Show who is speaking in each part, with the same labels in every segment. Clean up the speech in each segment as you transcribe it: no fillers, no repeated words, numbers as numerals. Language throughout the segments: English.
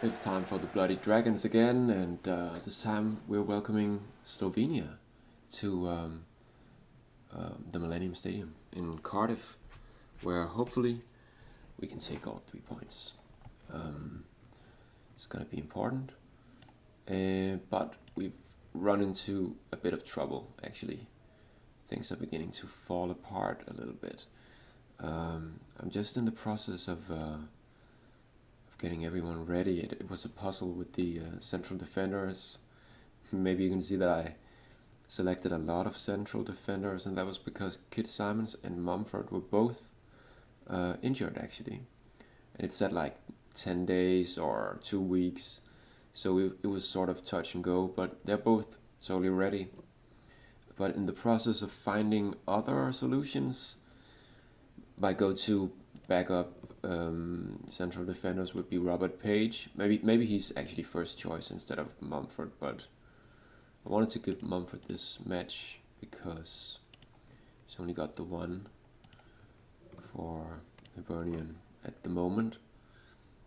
Speaker 1: It's time for the Bloody Dragons again, and this time we're welcoming Slovenia to the Millennium Stadium in Cardiff, where hopefully we can take all 3 points. It's going to be important, but we've run into a bit of trouble actually. Things are beginning to fall apart a little bit. I'm just in the process of getting everyone ready. It was a puzzle with the central defenders. Maybe you can see that I selected a lot of central defenders, and that was because Kit Simons and Mumford were both injured actually. And it said like 10 days or 2 weeks, so it was sort of touch and go, but they're both totally ready. But in the process of finding other solutions, my go-to backup central defenders would be Robert Page. Maybe he's actually first choice instead of Mumford, but I wanted to give Mumford this match because he's only got the one for Hibernian at the moment.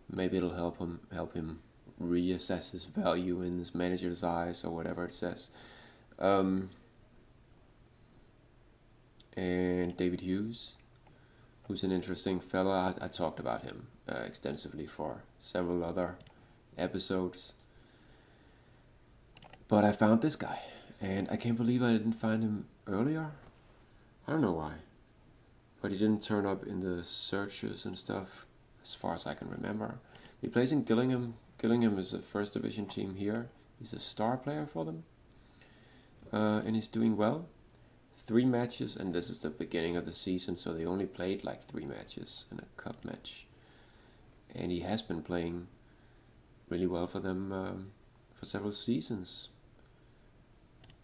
Speaker 1: Maybe it'll help him reassess his value in his manager's eyes or whatever it says. And David Hughes, who's an interesting fella. I talked about him extensively for several other episodes. But I found this guy, and I can't believe I didn't find him earlier. I don't know why. But he didn't turn up in the searches and stuff, as far as I can remember. He plays in Gillingham. Gillingham is a first division team here. He's a star player for them. And he's doing well. 3 matches, and this is the beginning of the season, so they only played like 3 matches and a cup match. And he has been playing really well for them for several seasons.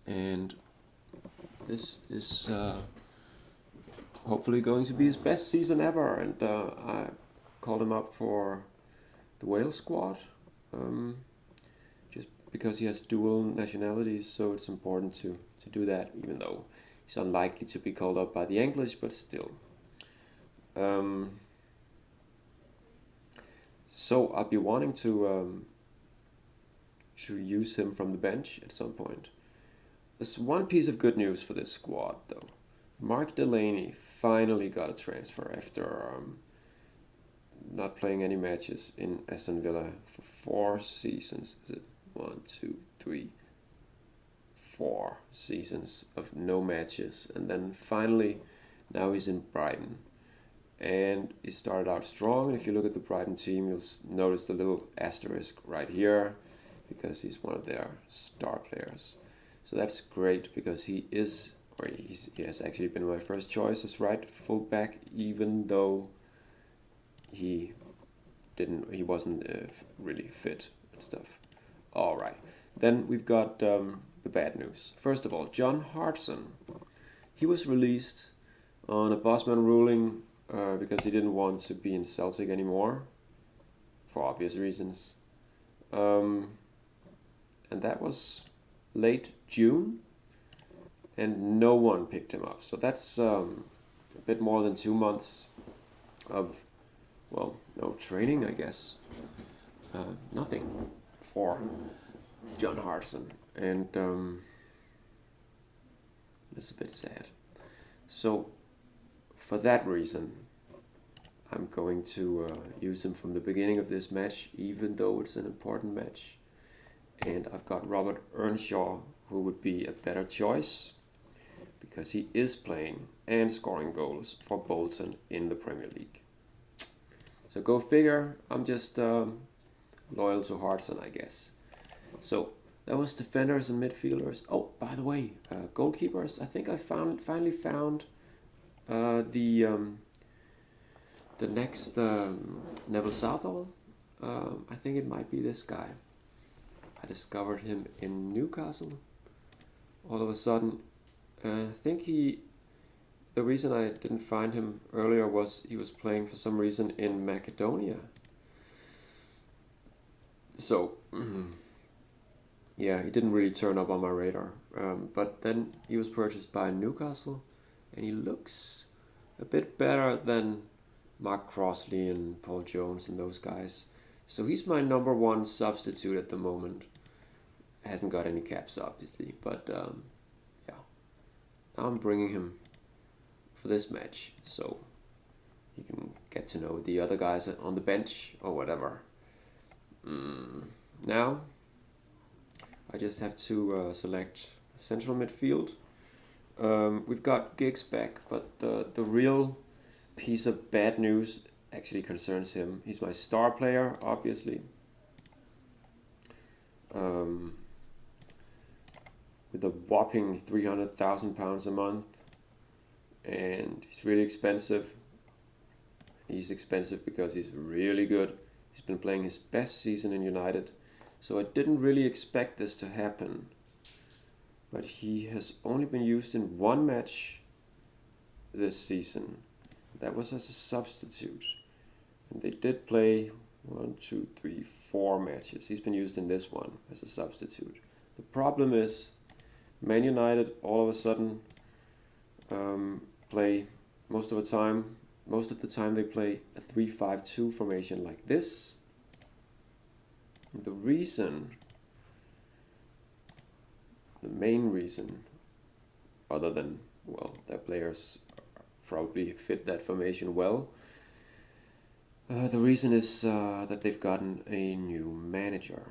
Speaker 1: And this is hopefully going to be his best season ever. And I called him up for the Wales squad, just because he has dual nationalities, so it's important to do that, even though he's unlikely to be called up by the English, but still. So I'll be wanting to use him from the bench at some point. There's one piece of good news for this squad, though. Mark Delaney finally got a transfer after not playing any matches in Aston Villa for 4 seasons. Is it 1, 2, 3, 4 seasons of no matches, and then finally now he's in Brighton, and he started out strong. And if you look at the Brighton team, you'll notice the little asterisk right here because he's one of their star players. So that's great because he has actually been my first choice as right fullback, even though he wasn't really fit and stuff. All right, then we've got the bad news. First of all, John Hartson. He was released on a Bosman ruling because he didn't want to be in Celtic anymore, for obvious reasons. And that was late June, and no one picked him up. So that's a bit more than 2 months of, well, no training, I guess. Nothing for John Hartson. And it's a bit sad. So for that reason, I'm going to use him from the beginning of this match, even though it's an important match. And I've got Robert Earnshaw, who would be a better choice because he is playing and scoring goals for Bolton in the Premier League. So go figure. I'm just loyal to Hartson, I guess. So that was defenders and midfielders. Oh, by the way, goalkeepers. I think I finally found the next Neville Southall. I think it might be this guy. I discovered him in Newcastle. All of a sudden, I think the reason I didn't find him earlier was he was playing for some reason in Macedonia. So, yeah, he didn't really turn up on my radar. But then he was purchased by Newcastle, and he looks a bit better than Mark Crossley and Paul Jones and those guys. So he's my number one substitute at the moment. Hasn't got any caps, obviously, but yeah. Now I'm bringing him for this match, so he can get to know the other guys on the bench or whatever. Now I just have to select central midfield. We've got Giggs back, but the real piece of bad news actually concerns him. He's my star player, obviously. With a whopping £300,000 a month, and he's really expensive. He's expensive because he's really good. He's been playing his best season in United, so I didn't really expect this to happen. But he has only been used in one match this season. That was as a substitute. And they did play 4 matches. He's been used in this one as a substitute. The problem is Man United all of a sudden play most of the time they play a 3-5-2 formation like this. And the main reason, other than, well, their players probably fit that formation well, the reason is that they've gotten a new manager.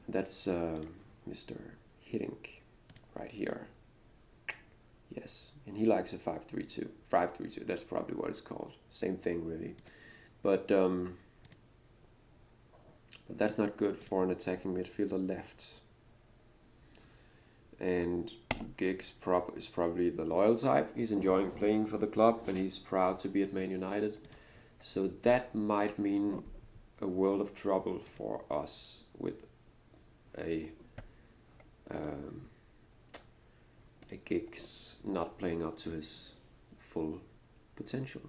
Speaker 1: And that's Mr. Hiddink right here. Yes, and he likes a 5-3-2. 5-3-2, that's probably what it's called. Same thing, really. But that's not good for an attacking midfielder left. And Giggs is probably the loyal type. He's enjoying playing for the club, and he's proud to be at Man United. So that might mean a world of trouble for us with a Giggs not playing up to his full potential.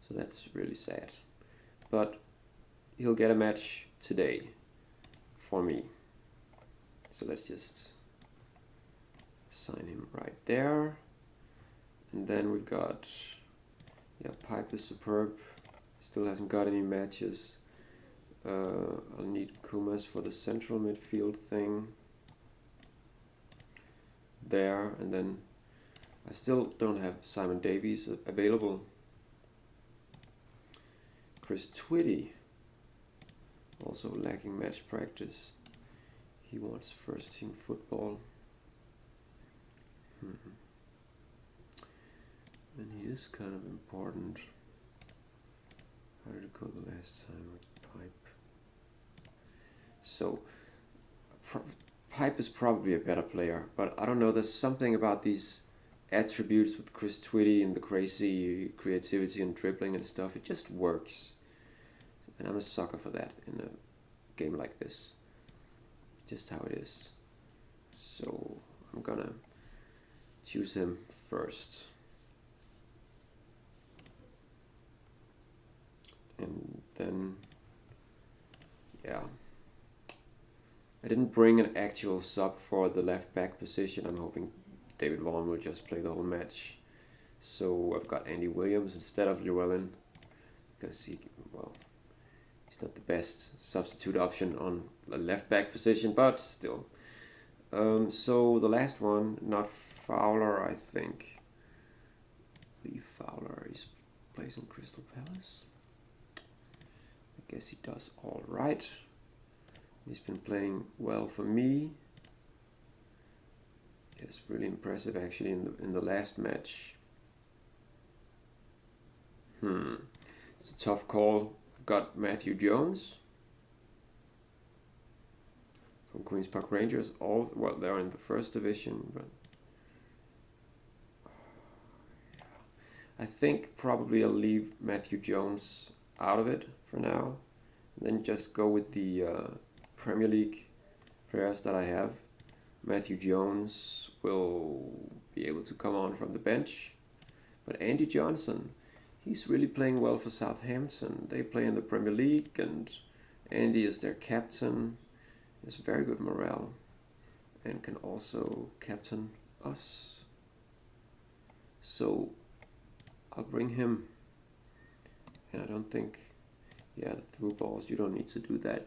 Speaker 1: So that's really sad. But he'll get a match today for me. So let's just assign him right there. And then we've got, Pipe is superb. Still hasn't got any matches. I'll need Kumas for the central midfield thing. There, and then I still don't have Simon Davies available. Chris Twitty, also lacking match practice. He wants first team football. And he is kind of important. How did it go the last time with Pipe? So, Pipe is probably a better player, but I don't know, there's something about these attributes with Chris Twitty and the crazy creativity and dribbling and stuff. It just works. And I'm a sucker for that in a game like this. Just how it is. So I'm gonna choose him first. And then, I didn't bring an actual sub for the left back position. I'm hoping David Vaughan will just play the whole match. So I've got Andy Williams instead of Llewellyn, because he's not the best substitute option on the left back position, but still. So the last one, not Fowler, I think. Lee Fowler, he plays in Crystal Palace. I guess he does all right. He's been playing well for me. It's really impressive actually in the last match. It's a tough call. I've got Matthew Jones from Queen's Park Rangers. They're in the first division, but I think probably I'll leave Matthew Jones out of it for now, and then just go with the Premier League players that I have. Matthew Jones will be able to come on from the bench, but Andy Johnson, he's really playing well for Southampton. They play in the Premier League, and Andy is their captain. He has very good morale and can also captain us. So I'll bring him, and I don't think Yeah, the through balls, you don't need to do that.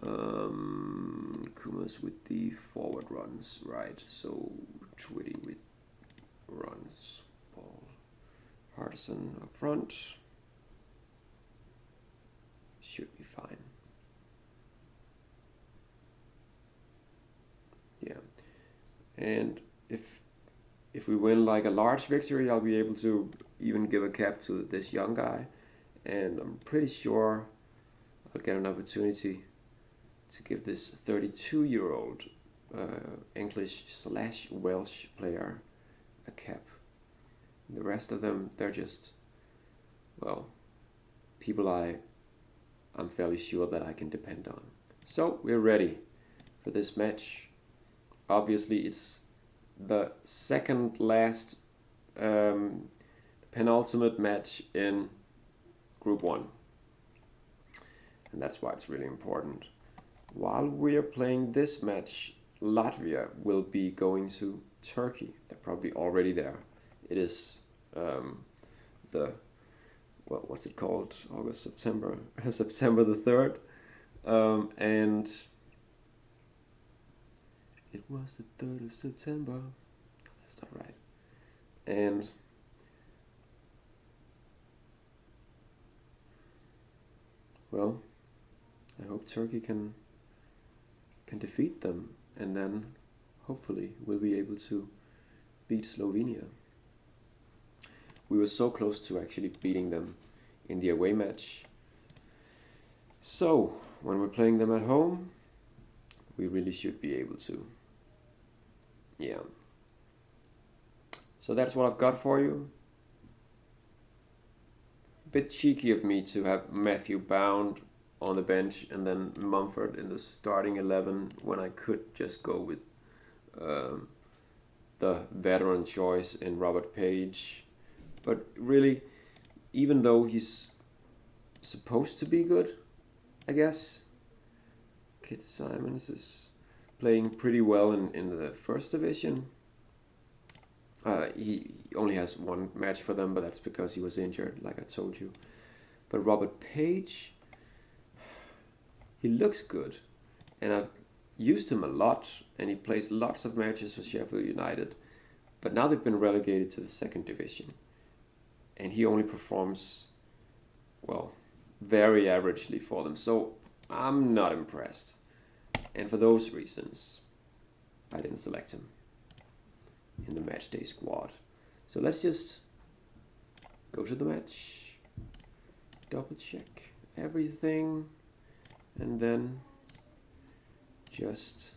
Speaker 1: Kumas with the forward runs, right? So Twitty with runs, ball. Hardison up front. Should be fine. Yeah. And if we win like a large victory, I'll be able to even give a cap to this young guy. And I'm pretty sure I'll get an opportunity to give this 32-year-old English/Welsh player a cap. And the rest of them, they're just, well, people I'm fairly sure that I can depend on. So we're ready for this match. Obviously, it's the second last penultimate match in Group 1. And that's why it's really important. While we're playing this match, Latvia will be going to Turkey. They're probably already there. It is what's it called? September the 3rd. And it was the 3rd of September. That's not right. And well, I hope Turkey can defeat them, and then hopefully we'll be able to beat Slovenia. We were so close to actually beating them in the away match. So when we're playing them at home, we really should be able to. Yeah. So that's what I've got for you. Bit cheeky of me to have Matthew Bound on the bench and then Mumford in the starting 11 when I could just go with the veteran choice in Robert Page. But really, even though he's supposed to be good, I guess, Kit Simons is playing pretty well in the first division. He only has one match for them, but that's because he was injured, like I told you. But Robert Page, he looks good, and I've used him a lot, and he plays lots of matches for Sheffield United. But now they've been relegated to the second division, and he only performs, well, very averagely for them. So I'm not impressed. And for those reasons, I didn't select him in the matchday squad. So let's just go to the match, double check everything, and then just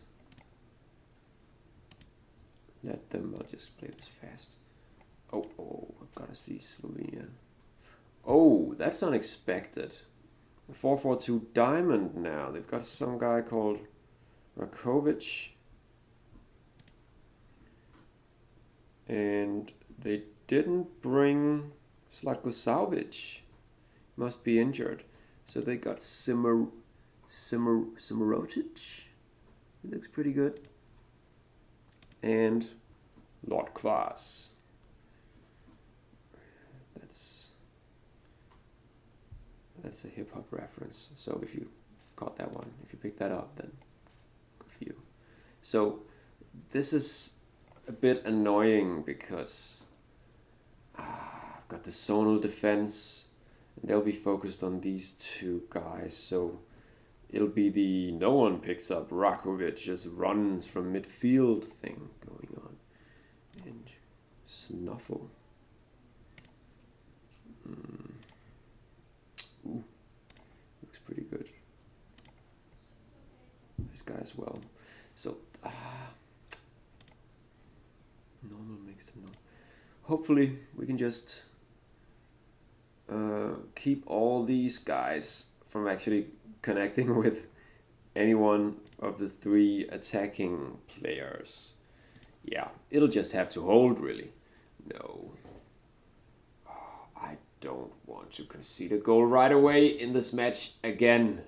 Speaker 1: let them, I'll just play this fast. Oh, I've got to see Slovenia. Oh, that's unexpected. 4-4-2 diamond now. They've got some guy called Rakovic. And they didn't bring Slatko Saubic. Must be injured. So they got Simorotic. He looks pretty good. And Lord Kvas. That's a hip-hop reference. So if you got that one, if you picked that up, then good for you. So this is a bit annoying because I've got the zonal defense, and they'll be focused on these two guys. So it'll be the no one picks up Rakovic, just runs from midfield thing going on. And Snuffle. Ooh, looks pretty good. This guy as well. So normal mixed and normal. Hopefully we can just keep all these guys from actually connecting with any one of the three attacking players. Yeah, it'll just have to hold, really. No. I don't want to concede a goal right away in this match again.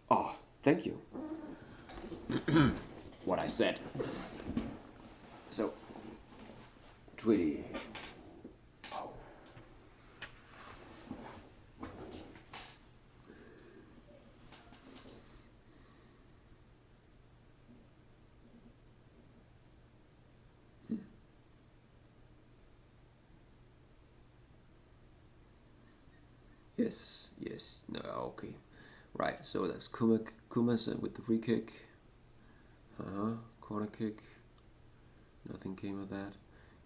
Speaker 1: Oh, thank you. What I said. So, Twitty. Oh. Yes, yes. No, okay. Right, so that's Kumas with the free kick. Corner kick. Nothing came of that.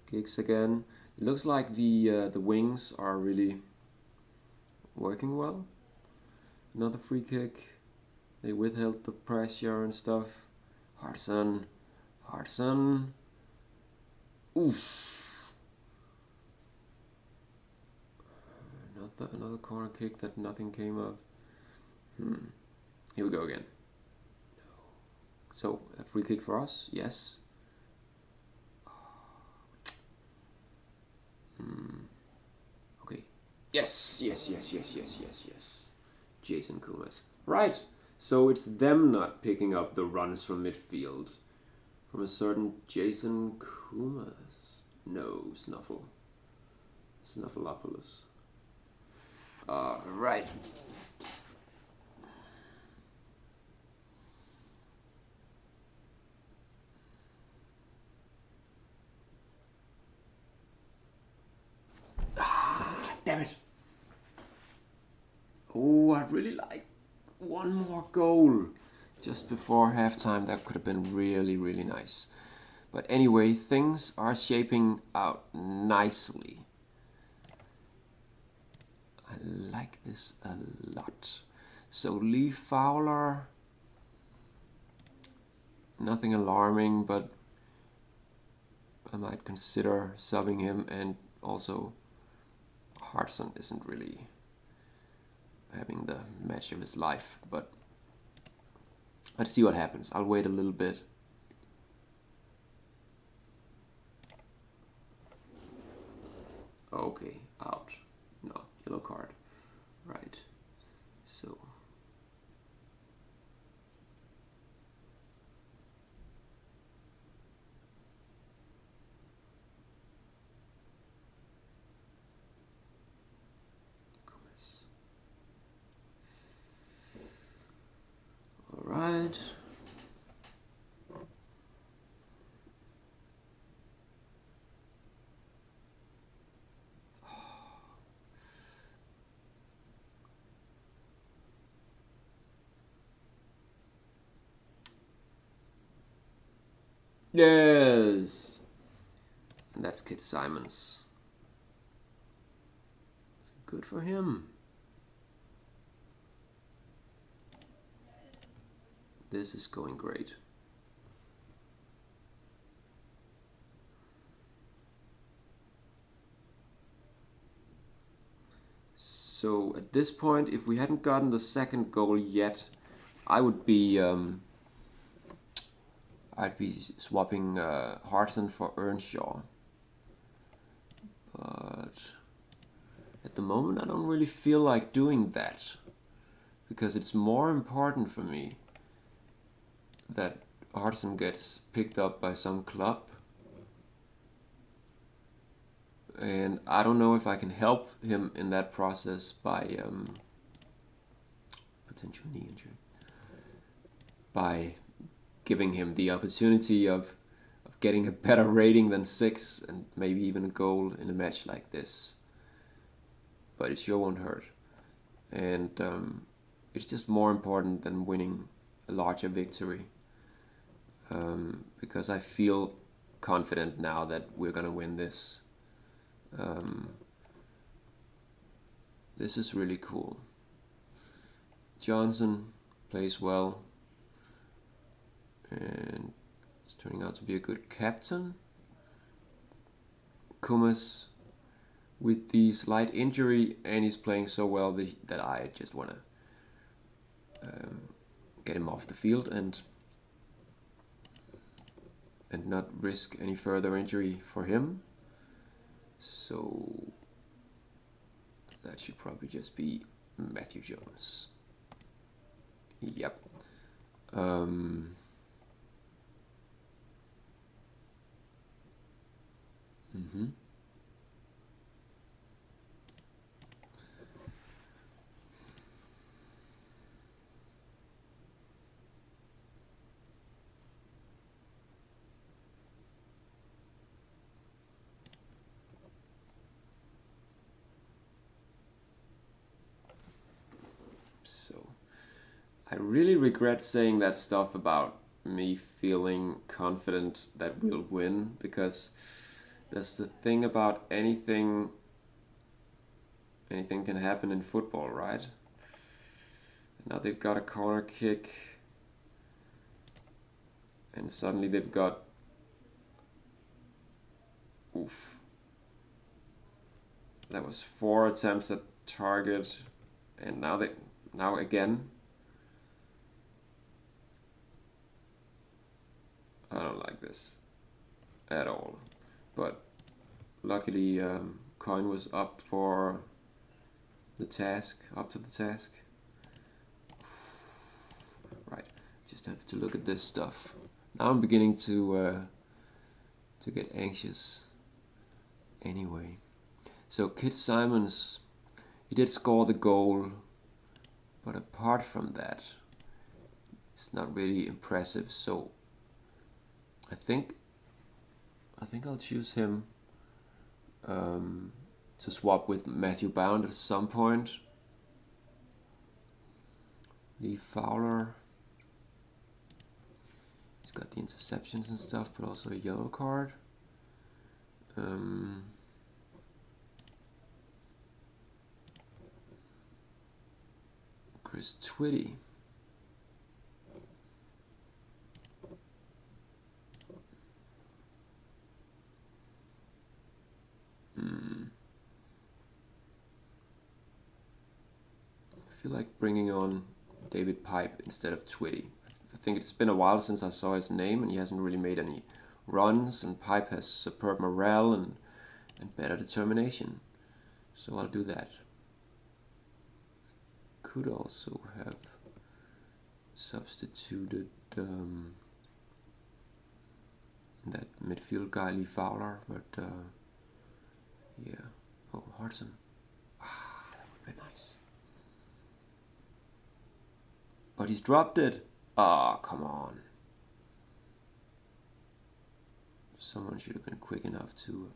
Speaker 1: Kicks again. It looks like the wings are really working well. Another free kick. They withheld the pressure and stuff. Hartson. Oof. Another corner kick that nothing came of. Here we go again. No. So a free kick for us. Yes. Okay. Yes. Jason Kumas. Right. So it's them not picking up the runs from midfield. From a certain Jason Kumas. No, Snuffleupagus. Right. Damn it. Oh, I'd really like one more goal just before halftime. That could have been really, really nice. But anyway, things are shaping out nicely. I like this a lot. So Lee Fowler, nothing alarming, but I might consider subbing him, and also Hartson isn't really having the match of his life, but let's see what happens. I'll wait a little bit. Okay, out. No, yellow card. Right. So all right. Yes. And that's Kit Simons. Good for him. This is going great. So at this point, if we hadn't gotten the second goal yet, I would be I'd be swapping Hartson for Earnshaw. But at the moment, I don't really feel like doing that, because it's more important for me that Hartson gets picked up by some club, and I don't know if I can help him in that process by potential knee injury, by giving him the opportunity of getting a better rating than 6 and maybe even a goal in a match like this. But it sure won't hurt, and it's just more important than winning a larger victory, because I feel confident now that we're gonna win this. This is really cool. Johnson plays well and is turning out to be a good captain. Kumas with the slight injury, and he's playing so well that I just want to get him off the field and not risk any further injury for him. So that should probably just be Matthew Jones. Yep. I really regret saying that stuff about me feeling confident that we'll win, because that's the thing about anything can happen in football, right? Now they've got a corner kick, and suddenly they've got, oof, that was 4 attempts at target, and now again. I don't like this at all, but luckily Coin was up to the task. Right, just have to look at this stuff. Now I'm beginning to get anxious. Anyway, so Kit Simons, he did score the goal, but apart from that, it's not really impressive. So I think I'll choose him to swap with Matthew Bound at some point. Lee Fowler, he's got the interceptions and stuff, but also a yellow card. Chris Twitty. I feel like bringing on David Pipe instead of Twitty. I think it's been a while since I saw his name, and he hasn't really made any runs, and Pipe has superb morale and better determination. So I'll do that. Could also have substituted that midfield guy Lee Fowler, but yeah. Oh, Hartson. That would be nice. But he's dropped it. Come on. Someone should have been quick enough to...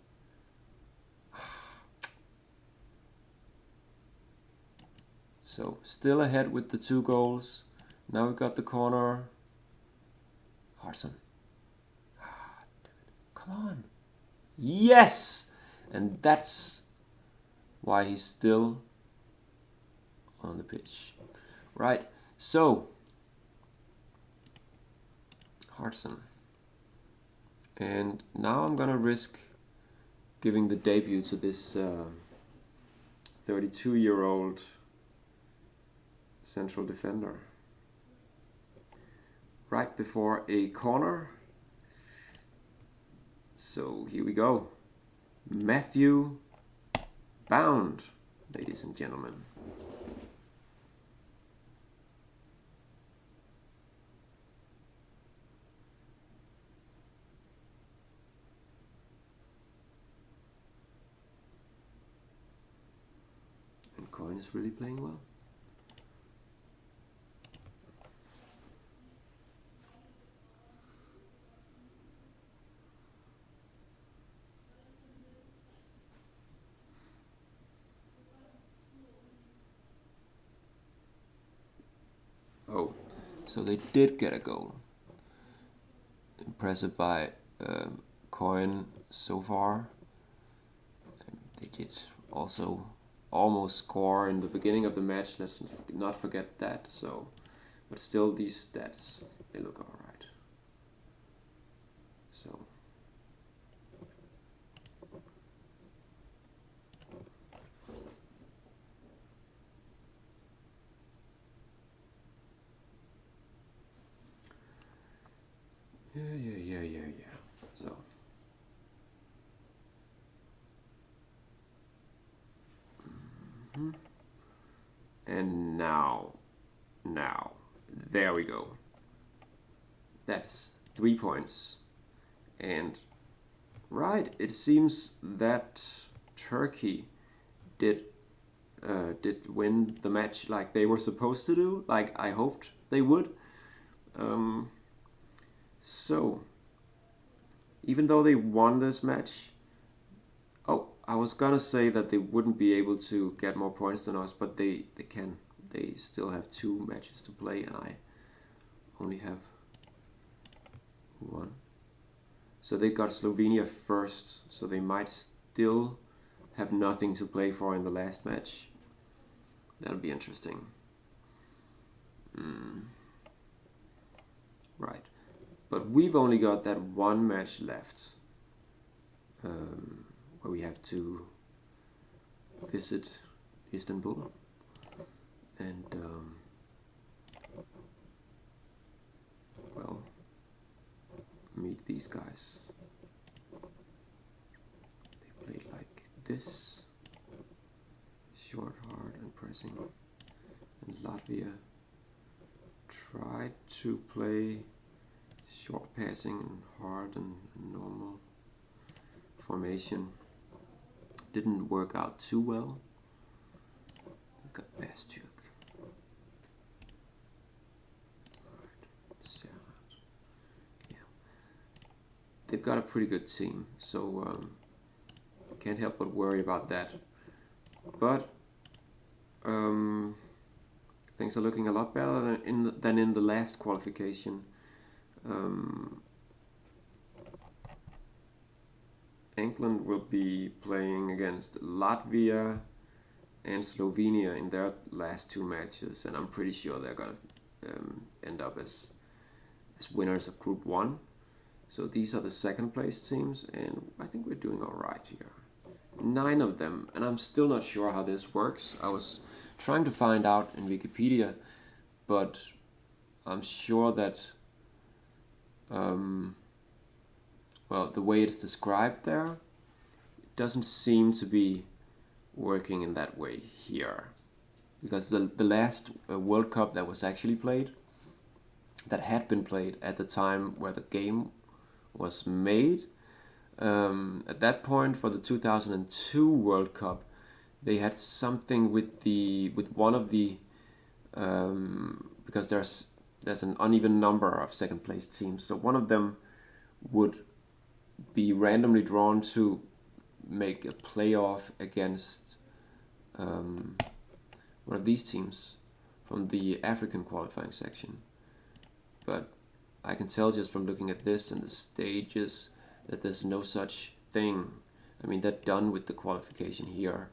Speaker 1: So, still ahead with the 2 goals. Now we've got the corner. Hartson. Come on. Yes! And that's why he's still on the pitch. Right, so Hartson. And now I'm gonna risk giving the debut to this 32-year-old central defender. Right before a corner. So here we go. Matthew Bound, ladies and gentlemen. And Coin is really playing well. Oh, so they did get a goal. Impressive by Coin so far. They did also almost score in the beginning of the match. Let's not forget that. So, but still, these stats, they look all right. So. Yeah. So. And now, there we go. That's 3 points. And right, it seems that Turkey did win the match like they were supposed to do, like I hoped they would. So, even though they won this match, I was gonna say that they wouldn't be able to get more points than us, but they can. they still have 2 matches to play, and I only have 1. So they got Slovenia first, so they might still have nothing to play for in the last match. That'll be interesting. Right. But we've only got that 1 match left, where we have to visit Istanbul and well, meet these guys. They played like this, short, hard and pressing, and Latvia tried to play short passing and hard and normal formation. Didn't work out too well. We've got Bastjuk. Yeah. They've got a pretty good team, so can't help but worry about that. But things are looking a lot better than in the last qualification. England will be playing against Latvia and Slovenia in their last 2 matches, and I'm pretty sure they're gonna end up as winners of Group 1. So these are the second place teams, and I think we're doing all right here. 9 of them, and I'm still not sure how this works. I was trying to find out in Wikipedia, but I'm sure that well, the way it's described there, it doesn't seem to be working in that way here, because the last World Cup that was actually played, that had been played at the time where the game was made, at that point for the 2002 World Cup, they had something with one of the because there's an uneven number of second place teams, so one of them would be randomly drawn to make a playoff against one of these teams from the African qualifying section. But I can tell just from looking at this and the stages that there's no such thing. I mean, they're done with the qualification here.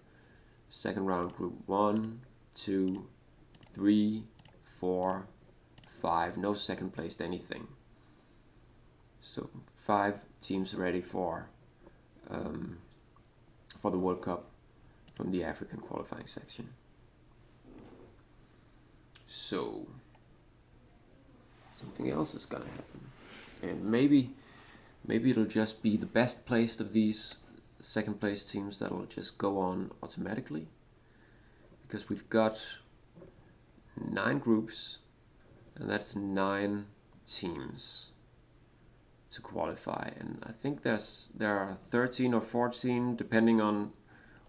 Speaker 1: Second round, Group 1, 2, 3, 4, 5, no second placed anything. So 5 teams ready for the World Cup from the African qualifying section. So something else is gonna happen, and maybe it'll just be the best placed of these second place teams that'll just go on automatically, because we've got 9 groups, and that's 9 teams to qualify, and I think there are 13 or 14 depending on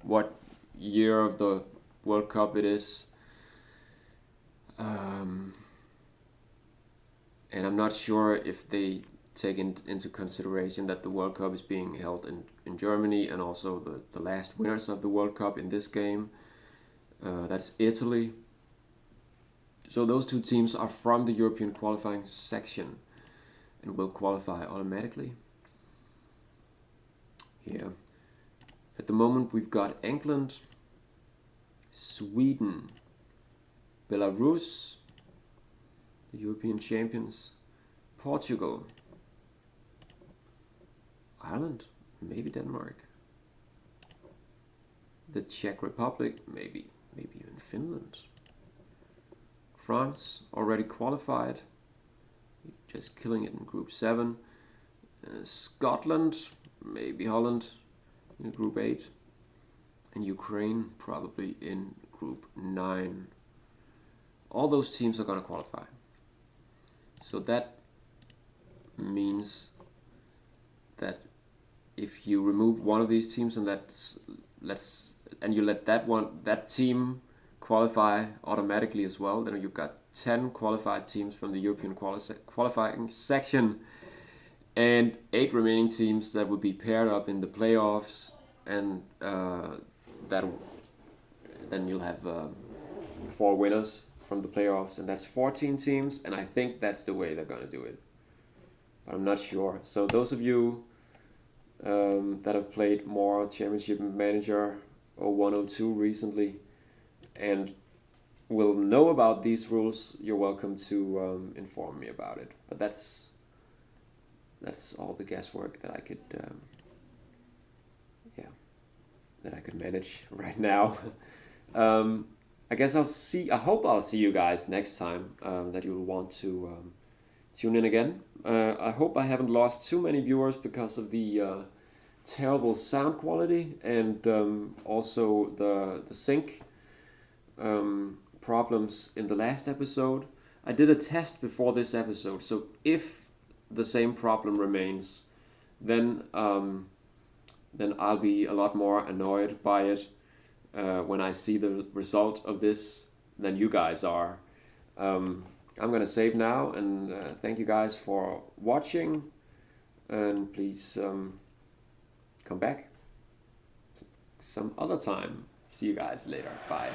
Speaker 1: what year of the World Cup it is, and I'm not sure if they take into consideration that the World Cup is being held in Germany, and also the last winners of the World Cup in this game, that's Italy. So those 2 teams are from the European qualifying section and will qualify automatically. Yeah. At the moment we've got England, Sweden, Belarus, the European champions, Portugal, Ireland, maybe Denmark, the Czech Republic, maybe even Finland, France already qualified, just killing it in Group 7, Scotland, maybe Holland in Group 8, and Ukraine probably in Group 9. All those teams are going to qualify. So that means that if you remove one of these teams and you let that team qualify automatically as well, then you've got 10 qualified teams from the European qualifying section, and 8 remaining teams that would be paired up in the playoffs, and then you'll have 4 winners from the playoffs, and that's 14 teams, and I think that's the way they're gonna do it. But I'm not sure. So those of you that have played more Championship Manager 0102 recently and will know about these rules, you're welcome to inform me about it. But that's all the guesswork that I could that I could manage right now. I guess I hope I'll see you guys next time, that you'll want to tune in again. I hope I haven't lost too many viewers because of the terrible sound quality and also the sync problems in the last episode. I did a test before this episode, so if the same problem remains, then I'll be a lot more annoyed by it when I see the result of this than you guys are. I'm gonna save now, and thank you guys for watching, and please come back some other time. See you guys later. Bye.